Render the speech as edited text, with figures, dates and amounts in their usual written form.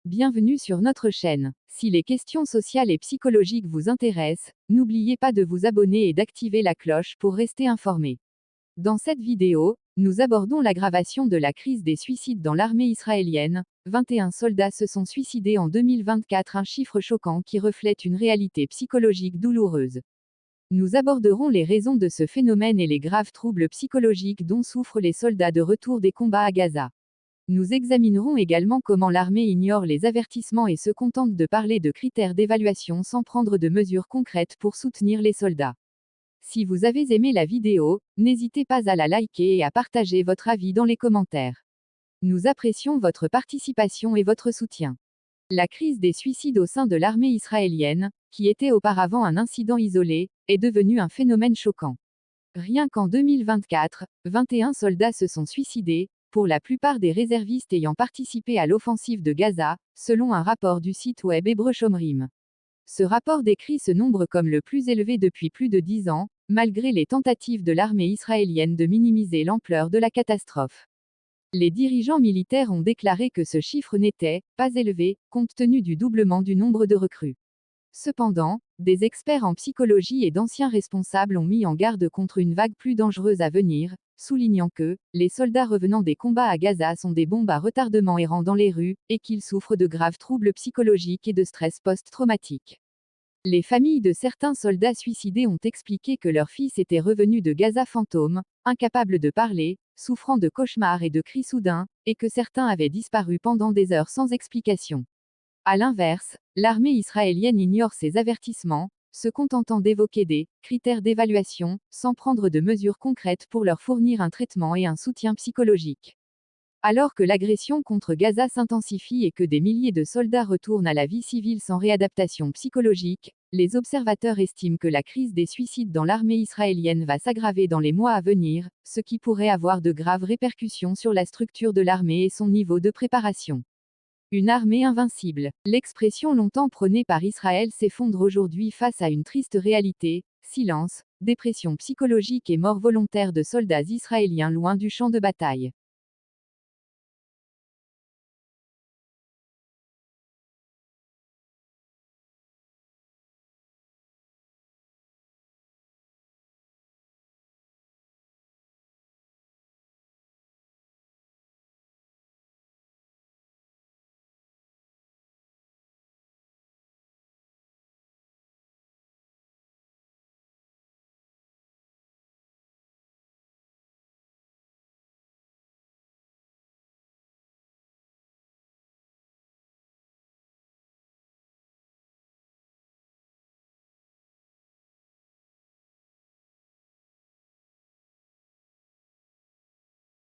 Bienvenue sur notre chaîne. Si les questions sociales et psychologiques vous intéressent, n'oubliez pas de vous abonner et d'activer la cloche pour rester informé. Dans cette vidéo, nous abordons l'aggravation de la crise des suicides dans l'armée israélienne. 21 soldats se sont suicidés en 2024, un chiffre choquant qui reflète une réalité psychologique douloureuse. Nous aborderons les raisons de ce phénomène et les graves troubles psychologiques dont souffrent les soldats de retour des combats à Gaza. Nous examinerons également comment l'armée ignore les avertissements et se contente de parler de critères d'évaluation sans prendre de mesures concrètes pour soutenir les soldats. Si vous avez aimé la vidéo, n'hésitez pas à la liker et à partager votre avis dans les commentaires. Nous apprécions votre participation et votre soutien. La crise des suicides au sein de l'armée israélienne, qui était auparavant un incident isolé, est devenue un phénomène choquant. Rien qu'en 2024, 21 soldats se sont suicidés, pour la plupart des réservistes ayant participé à l'offensive de Gaza, selon un rapport du site web hébreu Shomrim. Ce rapport décrit ce nombre comme le plus élevé depuis plus de 10 ans, malgré les tentatives de l'armée israélienne de minimiser l'ampleur de la catastrophe. Les dirigeants militaires ont déclaré que ce chiffre n'était pas élevé, compte tenu du doublement du nombre de recrues. Cependant, des experts en psychologie et d'anciens responsables ont mis en garde contre une vague plus dangereuse à venir, soulignant que les soldats revenant des combats à Gaza sont des bombes à retardement errant dans les rues, et qu'ils souffrent de graves troubles psychologiques et de stress post-traumatique. Les familles de certains soldats suicidés ont expliqué que leur fils était revenu de Gaza fantôme, incapable de parler, souffrant de cauchemars et de cris soudains, et que certains avaient disparu pendant des heures sans explication. À l'inverse, l'armée israélienne ignore ces avertissements, se contentant d'évoquer des critères d'évaluation, sans prendre de mesures concrètes pour leur fournir un traitement et un soutien psychologique. Alors que l'agression contre Gaza s'intensifie et que des milliers de soldats retournent à la vie civile sans réadaptation psychologique, les observateurs estiment que la crise des suicides dans l'armée israélienne va s'aggraver dans les mois à venir, ce qui pourrait avoir de graves répercussions sur la structure de l'armée et son niveau de préparation. Une armée invincible. L'expression longtemps prônée par Israël s'effondre aujourd'hui face à une triste réalité: silence, dépression psychologique et mort volontaire de soldats israéliens loin du champ de bataille.